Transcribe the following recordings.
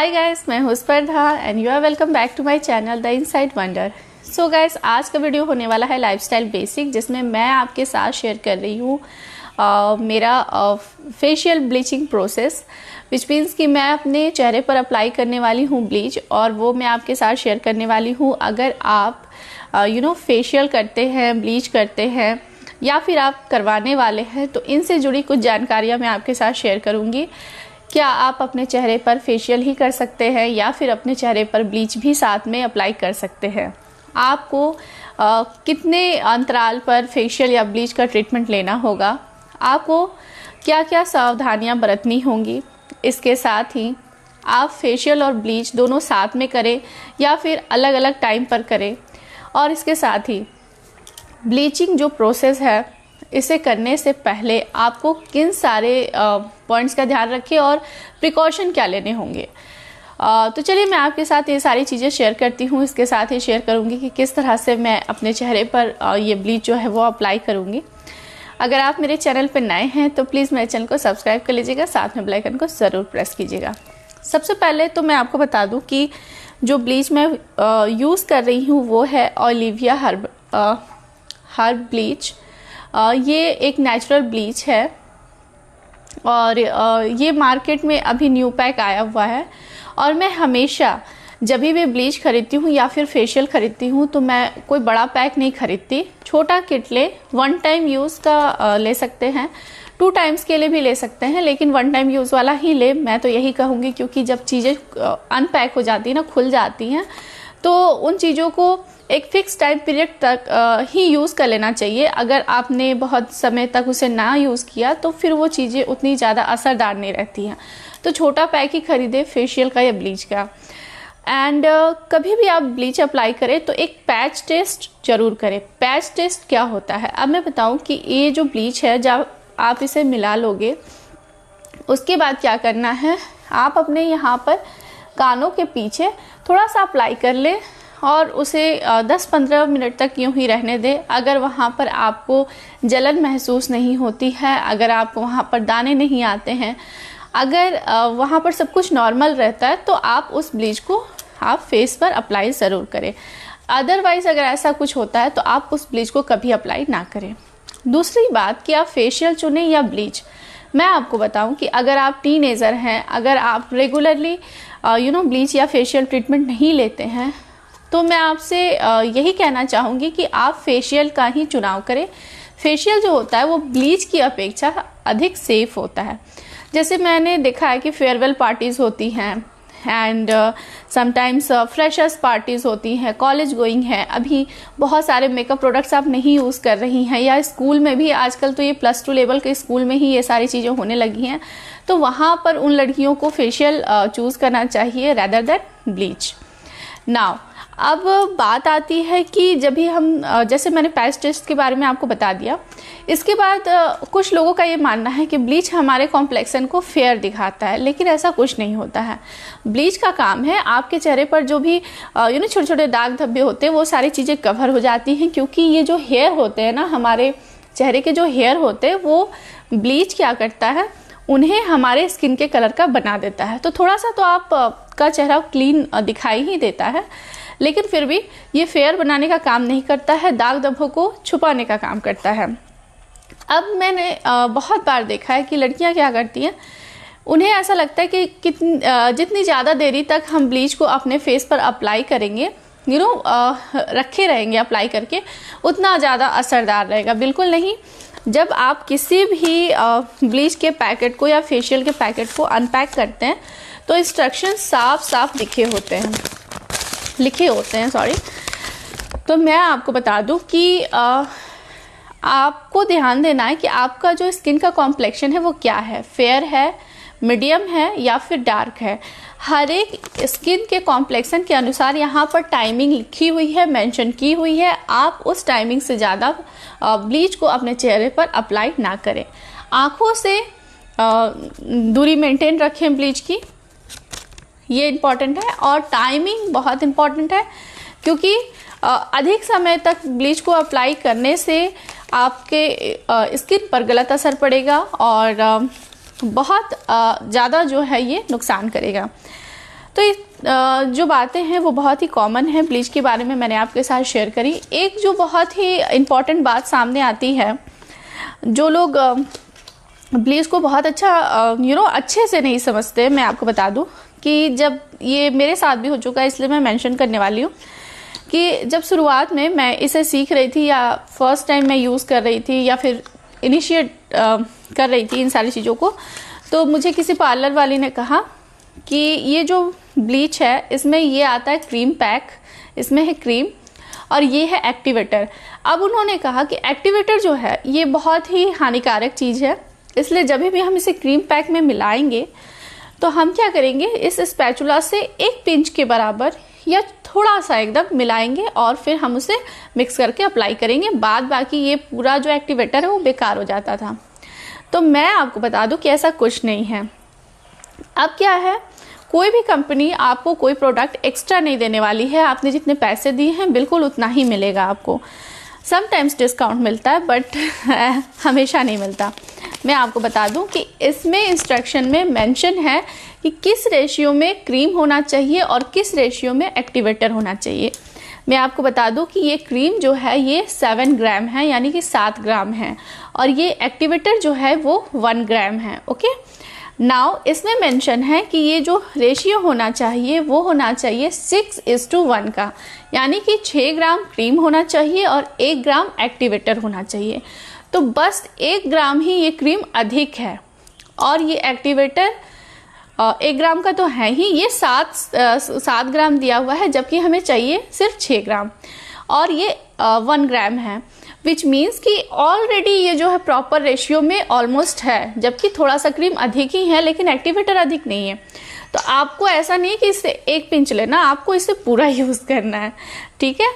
Hi guys, मैं हूँ Spardha and you are welcome back to my channel the inside wonder. So guys, आज का video होने वाला है लाइफस्टाइल बेसिक, जिसमें मैं आपके साथ शेयर कर रही हूँ मेरा facial bleaching process, which means कि मैं अपने चेहरे पर अप्लाई करने वाली हूँ ब्लीच, और वो मैं आपके साथ शेयर करने वाली हूँ। अगर आप फेशियल करते हैं, ब्लीच करते हैं या फिर आप करवाने वाले हैं, तो इनसे जुड़ी कुछ जानकारियाँ मैं आपके साथ शेयर करूँगी। क्या आप अपने चेहरे पर फेशियल ही कर सकते हैं या फिर अपने चेहरे पर ब्लीच भी साथ में अप्लाई कर सकते हैं? आपको कितने अंतराल पर फेशियल या ब्लीच का ट्रीटमेंट लेना होगा? आपको क्या क्या सावधानियां बरतनी होंगी? इसके साथ ही आप फेशियल और ब्लीच दोनों साथ में करें या फिर अलग अलग टाइम पर करें, और इसके साथ ही ब्लीचिंग जो प्रोसेस है, इसे करने से पहले आपको किन सारे पॉइंट्स का ध्यान रखें और प्रिकॉशन क्या लेने होंगे। तो चलिए मैं आपके साथ ये सारी चीज़ें शेयर करती हूँ। इसके साथ ही शेयर करूँगी कि किस तरह से मैं अपने चेहरे पर ये ब्लीच जो है वो अप्लाई करूँगी। अगर आप मेरे चैनल पर नए हैं तो प्लीज़ मेरे चैनल को सब्सक्राइब कर लीजिएगा, साथ में बेल आइकन को ज़रूर प्रेस कीजिएगा। सबसे पहले तो मैं आपको बता दूँ कि जो ब्लीच मैं यूज़ कर रही हूँ वो है ओलिविया हर्ब ब्लीच। ये एक नेचुरल ब्लीच है और ये मार्केट में अभी न्यू पैक आया हुआ है। और मैं हमेशा जब भी ब्लीच खरीदती हूँ या फिर फेशियल खरीदती हूँ तो मैं कोई बड़ा पैक नहीं खरीदती। छोटा किट ले, 1 टाइम यूज़ का ले सकते हैं, 2 टाइम्स के लिए भी ले सकते हैं, लेकिन 1 टाइम यूज़ वाला ही ले, मैं तो यही कहूँगी। क्योंकि जब चीज़ें अनपैक हो जाती हैं ना, खुल जाती हैं, तो उन चीज़ों को एक फिक्स टाइम पीरियड तक ही यूज़ कर लेना चाहिए। अगर आपने बहुत समय तक उसे ना यूज़ किया तो फिर वो चीज़ें उतनी ज़्यादा असरदार नहीं रहती हैं। तो छोटा पैक ही खरीदे फेशियल का या ब्लीच का। एंड कभी भी आप ब्लीच अप्लाई करें तो एक पैच टेस्ट जरूर करें। पैच टेस्ट क्या होता है, अब मैं बताऊं कि ये जो ब्लीच है, जब आप इसे मिला लोगे उसके बाद क्या करना है, आप अपने यहाँ पर कानों के पीछे थोड़ा सा अप्लाई कर ले और उसे 10-15 मिनट तक यूं ही रहने दें। अगर वहाँ पर आपको जलन महसूस नहीं होती है, अगर आपको वहाँ पर दाने नहीं आते हैं, अगर वहाँ पर सब कुछ नॉर्मल रहता है, तो आप उस ब्लीच को आप फेस पर अप्लाई ज़रूर करें। अदरवाइज़ अगर ऐसा कुछ होता है तो आप उस ब्लीच को कभी अप्लाई ना करें। दूसरी बात कि आप फेशियल चुनें या ब्लीच, मैं आपको बताऊं कि अगर आप टीनेजर हैं, अगर आप रेगुलरली ब्लीच या फेशियल ट्रीटमेंट नहीं लेते हैं, तो मैं आपसे यही कहना चाहूँगी कि आप फेशियल का ही चुनाव करें। फेशियल जो होता है वो ब्लीच की अपेक्षा अधिक सेफ होता है। जैसे मैंने देखा है कि फेयरवेल पार्टीज़ होती हैं एंड समटाइम्स फ्रेशर्स पार्टीज़ होती हैं, कॉलेज गोइंग है, अभी बहुत सारे मेकअप प्रोडक्ट्स आप नहीं यूज़ कर रही हैं, या स्कूल में भी आजकल तो ये +2 लेवल के स्कूल में ही ये सारी चीज़ें होने लगी हैं, तो वहाँ पर उन लड़कियों को फेशियल चूज़ करना चाहिए रैदर दैन ब्लीच। नाउ अब बात आती है कि जब भी हम जैसे मैंने पैच टेस्ट के बारे में आपको बता दिया, इसके बाद कुछ लोगों का ये मानना है कि ब्लीच हमारे कॉम्प्लेक्शन को फेयर दिखाता है, लेकिन ऐसा कुछ नहीं होता है। ब्लीच का काम है आपके चेहरे पर जो भी छोटे छोटे दाग धब्बे होते हैं वो सारी चीज़ें कवर हो जाती हैं। क्योंकि ये जो हेयर होते हैं ना, हमारे चेहरे के जो हेयर होते हैं, वो ब्लीच क्या करता है, उन्हें हमारे स्किन के कलर का बना देता है। तो थोड़ा सा तो आप का चेहरा क्लीन दिखाई ही देता है, लेकिन फिर भी ये फेयर बनाने का काम नहीं करता है, दाग धब्बों को छुपाने का काम करता है। अब मैंने बहुत बार देखा है कि लड़कियां क्या करती हैं, उन्हें ऐसा लगता है कि जितनी ज़्यादा देरी तक हम ब्लीच को अपने फेस पर अप्लाई करेंगे, रखे रहेंगे अप्लाई करके, उतना ज़्यादा असरदार रहेगा। बिल्कुल नहीं। जब आप किसी भी ब्लीच के पैकेट को या फेशियल के पैकेट को अनपैक करते हैं तो इंस्ट्रक्शन साफ साफ लिखे होते हैं। तो मैं आपको बता दूं कि आपको ध्यान देना है कि आपका जो स्किन का कॉम्प्लेक्शन है वो क्या है, फेयर है, मीडियम है या फिर डार्क है। हर एक स्किन के कॉम्प्लेक्शन के अनुसार यहाँ पर टाइमिंग लिखी हुई है, मेंशन की हुई है। आप उस टाइमिंग से ज़्यादा ब्लीच को अपने चेहरे पर अप्लाई ना करें। आँखों से दूरी मेंटेन रखें ब्लीच की, ये इम्पॉर्टेंट है। और टाइमिंग बहुत इम्पॉर्टेंट है, क्योंकि अधिक समय तक ब्लीच को अप्लाई करने से आपके स्किन पर गलत असर पड़ेगा और बहुत ज़्यादा जो है ये नुकसान करेगा। तो जो बातें हैं वो बहुत ही कॉमन है, ब्लीच के बारे में मैंने आपके साथ शेयर करी। एक जो बहुत ही इम्पॉर्टेंट बात सामने आती है, जो लोग ब्लीच को बहुत अच्छा अच्छे से नहीं समझते, मैं आपको बता दूं कि जब ये मेरे साथ भी हो चुका है, इसलिए मैं मेंशन करने वाली हूँ कि जब शुरुआत में मैं इसे सीख रही थी या फर्स्ट टाइम मैं यूज़ कर रही थी या फिर इनिशिएट कर रही थी इन सारी चीज़ों को, तो मुझे किसी पार्लर वाली ने कहा कि ये जो ब्लीच है इसमें ये आता है क्रीम पैक, इसमें है क्रीम और ये है एक्टिवेटर। अब उन्होंने कहा कि एक्टिवेटर जो है ये बहुत ही हानिकारक चीज़ है, इसलिए जब भी हम इसे क्रीम पैक में मिलाएंगे तो हम क्या करेंगे, इस स्पैचुला से एक पिंच के बराबर या थोड़ा सा एकदम मिलाएंगे और फिर हम उसे मिक्स करके अप्लाई करेंगे। बाद बाकी ये पूरा जो एक्टिवेटर है वो बेकार हो जाता था। तो मैं आपको बता दूं कि ऐसा कुछ नहीं है। अब क्या है, कोई भी कंपनी आपको कोई प्रोडक्ट एक्स्ट्रा नहीं देने वाली है। आपने जितने पैसे दिए हैं बिल्कुल उतना ही मिलेगा आपको। समटाइम्स डिस्काउंट मिलता है बट हमेशा नहीं मिलता। मैं आपको बता दूं कि इसमें इंस्ट्रक्शन में मेंशन है कि किस रेशियो में क्रीम होना चाहिए और किस रेशियो में एक्टिवेटर होना चाहिए। मैं आपको बता दूं कि ये क्रीम जो है ये 7 ग्राम है, यानी कि 7 ग्राम है, और ये एक्टिवेटर जो है वो 1 ग्राम है। ओके, नाउ इसमें मेंशन है कि ये जो रेशियो होना चाहिए वो होना चाहिए 6:1 का, यानी कि 6 ग्राम क्रीम होना चाहिए और 1 ग्राम एक्टिवेटर होना चाहिए। तो बस 1 ग्राम ही ये क्रीम अधिक है और ये एक्टिवेटर 1 ग्राम का तो है ही, ये 7 ग्राम दिया हुआ है, जबकि हमें चाहिए सिर्फ 6 ग्राम और ये 1 ग्राम है, विच मीन्स कि ऑलरेडी ये जो है प्रॉपर रेशियो में ऑलमोस्ट है, जबकि थोड़ा सा क्रीम अधिक ही है लेकिन एक्टिवेटर अधिक नहीं है। तो आपको ऐसा नहीं कि इससे एक पिंच लेना, आपको इसे पूरा यूज़ करना है, ठीक है।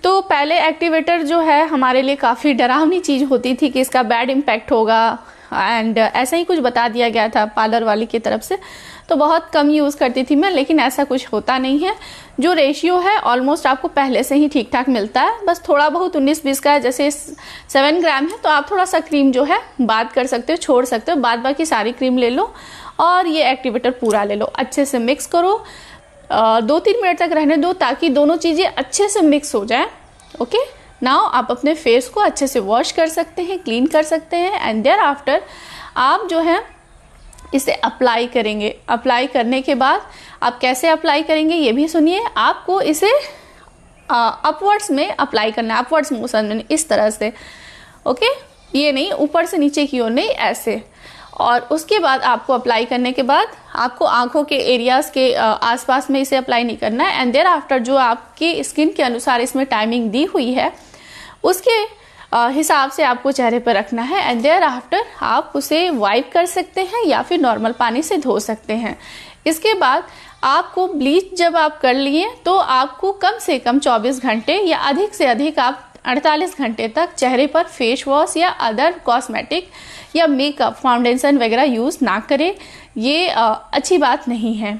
तो पहले एक्टिवेटर जो है हमारे लिए काफ़ी डरावनी चीज़ होती थी कि इसका बैड इम्पैक्ट होगा, एंड ऐसा ही कुछ बता दिया गया था पार्लर वाली की तरफ से। तो बहुत कम यूज़ करती थी मैं, लेकिन ऐसा कुछ होता नहीं है। जो रेशियो है ऑलमोस्ट आपको पहले से ही ठीक ठाक मिलता है, बस थोड़ा बहुत 19-20 का है, जैसे 7 ग्राम है तो आप थोड़ा सा क्रीम जो है बात कर सकते हो, छोड़ सकते हो, बाद बाकी सारी क्रीम ले लो और ये एक्टिवेटर पूरा ले लो। अच्छे से मिक्स करो, 2-3 मिनट तक रहने दो ताकि दोनों चीज़ें अच्छे से मिक्स हो जाए। ओके, नाउ आप अपने फेस को अच्छे से वॉश कर सकते हैं, क्लीन कर सकते हैं, एंड देयर आफ्टर आप जो है इसे अप्लाई करेंगे। अप्लाई करने के बाद आप कैसे अप्लाई करेंगे ये भी सुनिए। आपको इसे अपवर्ड्स में अप्लाई करना है, अपवर्ड्स मोशन में, इस तरह से। ओके, ये नहीं ऊपर से नीचे की ओर नहीं, ऐसे। और उसके बाद आपको अप्लाई करने के बाद आपको आंखों के एरियाज के आसपास में इसे अप्लाई नहीं करना है, एंड देयर आफ्टर जो आपकी स्किन के अनुसार इसमें टाइमिंग दी हुई है उसके हिसाब से आपको चेहरे पर रखना है, एंड देयर आफ्टर आप उसे वाइप कर सकते हैं या फिर नॉर्मल पानी से धो सकते हैं। इसके बाद आपको ब्लीच जब आप कर लिए तो आपको कम से कम 24 घंटे या अधिक से अधिक आप 48 घंटे तक चेहरे पर फेस वॉश या अदर कॉस्मेटिक या मेकअप फाउंडेशन वगैरह यूज़ ना करें, ये अच्छी बात नहीं है।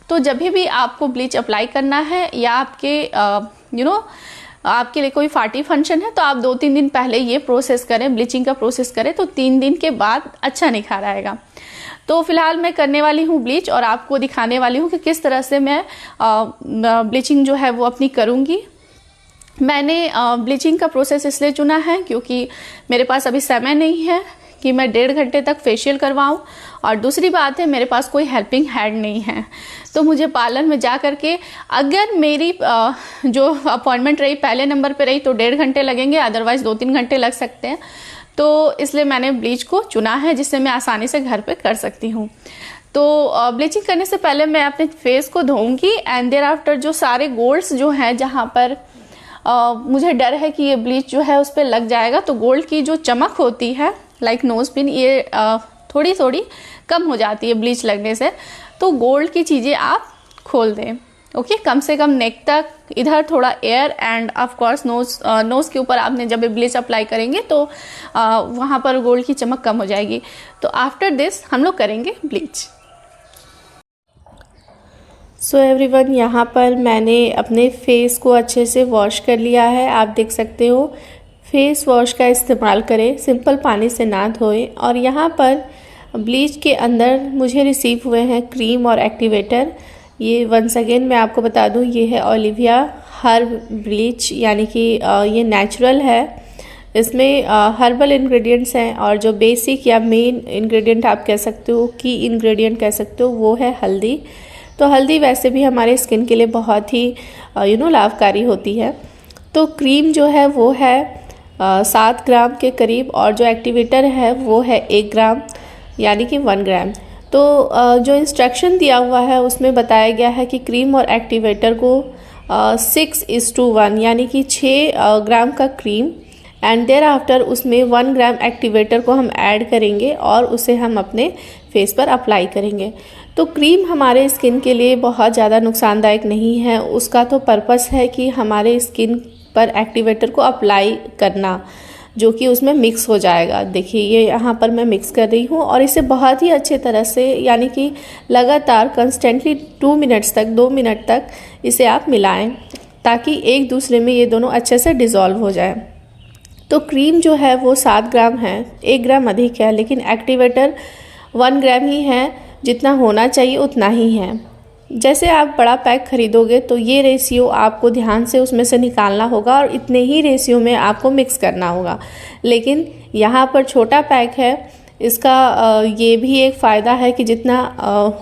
तो जब भी आपको ब्लीच अप्लाई करना है या आपके आपके लिए कोई पार्टी फंक्शन है तो आप 2-3 दिन पहले ये प्रोसेस करें, ब्लीचिंग का प्रोसेस करें, तो 3 दिन के बाद अच्छा निखार आएगा। तो फिलहाल मैं करने वाली हूँ ब्लीच और आपको दिखाने वाली हूँ कि किस तरह से मैं ब्लीचिंग जो है वो अपनी करूँगी। मैंने ब्लीचिंग का प्रोसेस इसलिए चुना है क्योंकि मेरे पास अभी समय नहीं है कि मैं 1.5 घंटे तक फेशियल करवाऊं, और दूसरी बात है मेरे पास कोई हेल्पिंग हैंड नहीं है। तो मुझे पार्लर में जा करके, अगर मेरी जो अपॉइंटमेंट रही पहले नंबर पे रही तो 1.5 घंटे लगेंगे, अदरवाइज 2-3 घंटे लग सकते हैं। तो इसलिए मैंने ब्लीच को चुना है जिससे मैं आसानी से घर पे कर सकती हूँ। तो ब्लीचिंग करने से पहले मैं अपने फेस को धोऊंगी, एंड देयर आफ्टर जो सारे गोल्ड्स जो हैं जहाँ पर मुझे डर है कि ये ब्लीच जो है उस पर लग जाएगा, तो गोल्ड की जो चमक होती है लाइक नोज पिन, ये थोड़ी थोड़ी कम हो जाती है ब्लीच लगने से। तो गोल्ड की चीज़ें आप खोल दें। ओके, कम से कम नेक तक, इधर थोड़ा air, and of course nose के ऊपर आपने जब ब्लीच अप्लाई करेंगे तो वहाँ पर गोल्ड की चमक कम हो जाएगी। तो आफ्टर दिस हम लोग करेंगे ब्लीच। सो एवरीवन, यहाँ पर मैंने अपने फेस को अच्छे से वॉश कर लिया है। आप देख सकते हो, फेस वॉश का इस्तेमाल करें, सिंपल पानी से ना धोएं। और यहाँ पर ब्लीच के अंदर मुझे रिसीव हुए हैं क्रीम और एक्टिवेटर। ये वंस अगेन मैं आपको बता दूं, ये है ओलिविया हर्ब ब्लीच, यानी कि ये नेचुरल है। इसमें हर्बल इंग्रेडिएंट्स हैं और जो बेसिक या मेन इंग्रेडिएंट आप कह सकते हो, की इंग्रेडिएंट कह सकते हो, वो है हल्दी। तो हल्दी वैसे भी हमारे स्किन के लिए बहुत ही लाभकारी होती है। तो क्रीम जो है वो है 7 ग्राम के करीब, और जो एक्टिवेटर है वो है 1 ग्राम, यानी कि 1 ग्राम। तो जो इंस्ट्रक्शन दिया हुआ है उसमें बताया गया है कि क्रीम और एक्टिवेटर को 6:1 यानी कि 6 ग्राम का क्रीम एंड देयर आफ्टर उसमें 1 ग्राम एक्टिवेटर को हम ऐड करेंगे और उसे हम अपने फेस पर अप्लाई करेंगे। तो क्रीम हमारे स्किन के लिए बहुत ज़्यादा नुकसानदायक नहीं है। उसका तो पर्पस है कि हमारे स्किन पर एक्टिवेटर को अप्लाई करना, जो कि उसमें मिक्स हो जाएगा। देखिए ये यहाँ पर मैं मिक्स कर रही हूँ और इसे बहुत ही अच्छे तरह से, यानी कि लगातार कंस्टेंटली 2 मिनट तक इसे आप मिलाएं, ताकि एक दूसरे में ये दोनों अच्छे से डिज़ोल्व हो जाए। तो क्रीम जो है वो 7 ग्राम है, 1 ग्राम अधिक है, लेकिन एक्टिवेटर 1 ग्राम ही है, जितना होना चाहिए उतना ही है। जैसे आप बड़ा पैक खरीदोगे तो ये रेशियो आपको ध्यान से उसमें से निकालना होगा और इतने ही रेशियो में आपको मिक्स करना होगा। लेकिन यहाँ पर छोटा पैक है, इसका ये भी एक फ़ायदा है कि जितना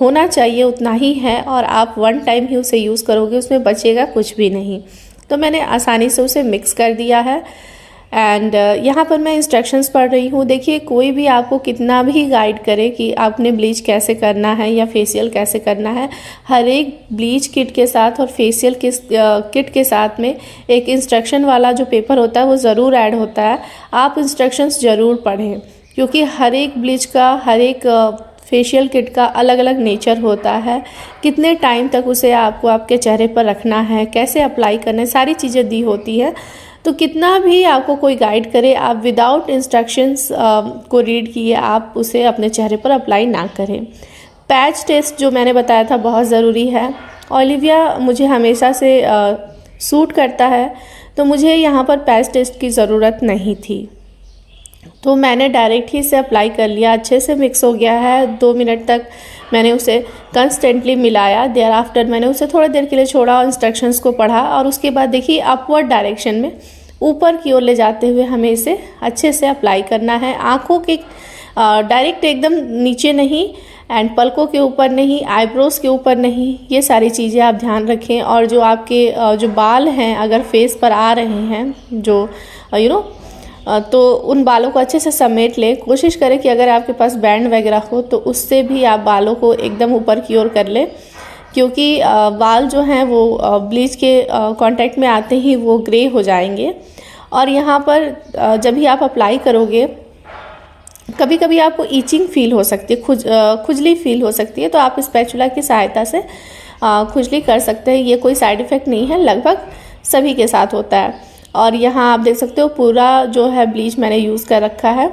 होना चाहिए उतना ही है, और आप 1 टाइम ही उसे यूज़ करोगे, उसमें बचेगा कुछ भी नहीं। तो मैंने आसानी से उसे मिक्स कर दिया है एंड यहाँ पर मैं इंस्ट्रक्शंस पढ़ रही हूँ। देखिए कोई भी आपको कितना भी गाइड करे कि आपने ब्लीच कैसे करना है या फेशियल कैसे करना है, हर एक ब्लीच किट के साथ और फेशियल किट के साथ में एक इंस्ट्रक्शन वाला जो पेपर होता है वो ज़रूर ऐड होता है। आप इंस्ट्रक्शंस ज़रूर पढ़ें, क्योंकि हर एक ब्लीच का, हर एक फेशियल किट का अलग अलग नेचर होता है। कितने टाइम तक उसे आपको आपके चेहरे पर रखना है, कैसे अप्लाई करना है, सारी चीज़ें दी होती है। तो कितना भी आपको कोई गाइड करे, आप विदाउट इंस्ट्रक्शंस को रीड किए आप उसे अपने चेहरे पर अप्लाई ना करें। पैच टेस्ट जो मैंने बताया था बहुत ज़रूरी है। ओलिविया मुझे हमेशा से सूट करता है, तो मुझे यहाँ पर पैच टेस्ट की ज़रूरत नहीं थी, तो मैंने डायरेक्ट ही इसे अप्लाई कर लिया। अच्छे से मिक्स हो गया है। 2 मिनट तक मैंने उसे कंस्टेंटली मिलाया। देयर आफ्टर मैंने उसे थोड़ी देर के लिए छोड़ा और इंस्ट्रक्शंस को पढ़ा, और उसके बाद देखिए अपवर्ड डायरेक्शन में ऊपर की ओर ले जाते हुए हमें इसे अच्छे से अप्लाई करना है। आँखों के डायरेक्ट एकदम नीचे नहीं, एंड पलकों के ऊपर नहीं, आईब्रोज के ऊपर नहीं, ये सारी चीज़ें आप ध्यान रखें। और जो आपके जो बाल हैं अगर फेस पर आ रहे हैं, जो तो उन बालों को अच्छे से समेट लें। कोशिश करें कि अगर आपके पास बैंड वगैरह हो तो उससे भी आप बालों को एकदम ऊपर की ओर कर लें, क्योंकि बाल जो हैं वो ब्लीच के कांटेक्ट में आते ही वो ग्रे हो जाएंगे। और यहाँ पर जब भी आप अप्लाई करोगे, कभी कभी आपको ईचिंग फील हो सकती है, खुजली फील हो सकती है, तो आप स्पैचुला की सहायता से खुजली कर सकते हैं। ये कोई साइड इफ़ेक्ट नहीं है, लगभग सभी के साथ होता है। और यहाँ आप देख सकते हो पूरा जो है ब्लीच मैंने यूज़ कर रखा है।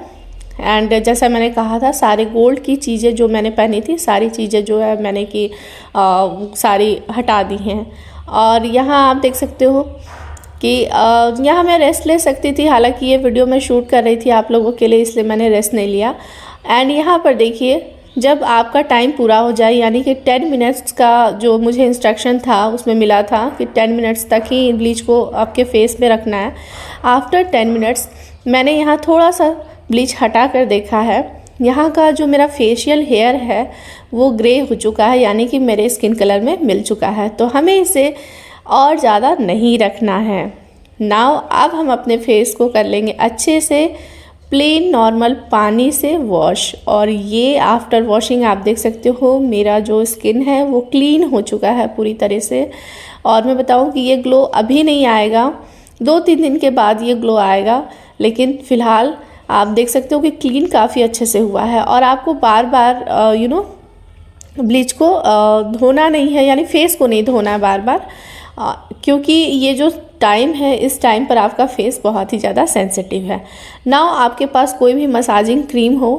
एंड जैसा मैंने कहा था, सारे गोल्ड की चीज़ें जो मैंने पहनी थी, सारी चीज़ें जो है मैंने की सारी हटा दी हैं। और यहाँ आप देख सकते हो कि यहाँ मैं रेस्ट ले सकती थी, हालांकि ये वीडियो मैं शूट कर रही थी आप लोगों के लिए, इसलिए मैंने रेस्ट नहीं लिया। एंड यहाँ पर देखिए जब आपका टाइम पूरा हो जाए, यानी कि 10 मिनट्स का जो मुझे इंस्ट्रक्शन था उसमें मिला था कि 10 मिनट्स तक ही ब्लीच को आपके फेस पे रखना है। आफ्टर 10 मिनट्स मैंने यहाँ थोड़ा सा ब्लीच हटा कर देखा है, यहाँ का जो मेरा फेशियल हेयर है वो ग्रे हो चुका है, यानी कि मेरे स्किन कलर में मिल चुका है। तो हमें इसे और ज़्यादा नहीं रखना है। नाउ अब हम अपने फेस को कर लेंगे अच्छे से प्लेन नॉर्मल पानी से वॉश। और ये आफ्टर वॉशिंग आप देख सकते हो मेरा जो स्किन है वो क्लीन हो चुका है पूरी तरह से। और मैं बताऊं कि ये ग्लो अभी नहीं आएगा, 2-3 दिन के बाद ये ग्लो आएगा, लेकिन फ़िलहाल आप देख सकते हो कि क्लीन काफ़ी अच्छे से हुआ है। और आपको बार बार ब्लीच को धोना नहीं है, यानी फेस को नहीं धोना है बार बार, क्योंकि ये जो टाइम है इस टाइम पर आपका फेस बहुत ही ज़्यादा सेंसिटिव है। नाउ आपके पास कोई भी मसाजिंग क्रीम हो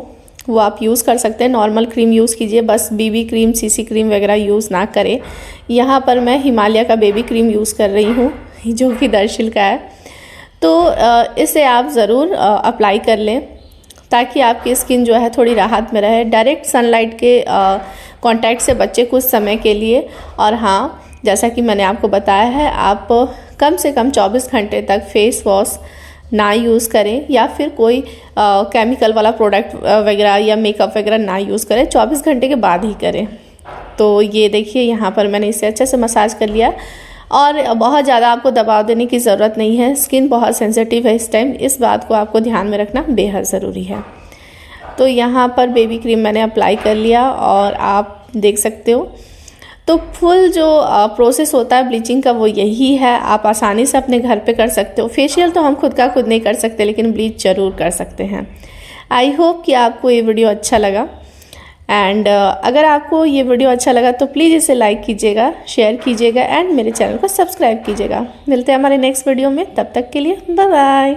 वो आप यूज़ कर सकते हैं, नॉर्मल क्रीम यूज़ कीजिए, बस बीबी क्रीम, सीसी क्रीम वगैरह यूज़ ना करें। यहाँ पर मैं हिमालय का बेबी क्रीम यूज़ कर रही हूँ, जो कि दर्शिल का है। तो इसे आप ज़रूर अप्लाई कर लें। ताकि आपकी स्किन जो है थोड़ी राहत में रहे। डायरेक्ट सनलाइट के कांटेक्ट से बचे कुछ समय के लिए। और हाँ, जैसा कि मैंने आपको बताया है, आप कम से कम 24 घंटे तक फेस वॉश ना यूज़ करें या फिर कोई केमिकल वाला प्रोडक्ट वगैरह या मेकअप वगैरह ना यूज़ करें, 24 घंटे के बाद ही करें। तो ये देखिए यहाँ पर मैंने इसे अच्छे से मसाज कर लिया और बहुत ज़्यादा आपको दबाव देने की ज़रूरत नहीं है। स्किन बहुत सेंसिटिव है इस टाइम, इस बात को आपको ध्यान में रखना बेहद ज़रूरी है। तो यहाँ पर बेबी क्रीम मैंने अप्लाई कर लिया और आप देख सकते हो। तो फुल जो प्रोसेस होता है ब्लीचिंग का वो यही है। आप आसानी से अपने घर पे कर सकते हो। फेशियल तो हम खुद का खुद नहीं कर सकते, लेकिन ब्लीच ज़रूर कर सकते हैं। आई होप कि आपको ये वीडियो अच्छा लगा। एंड अगर आपको ये वीडियो अच्छा लगा तो प्लीज़ इसे लाइक कीजिएगा, शेयर कीजिएगा एंड मेरे चैनल को सब्सक्राइब कीजिएगा। मिलते हैं हमारे नेक्स्ट वीडियो में, तब तक के लिए बाय बाय।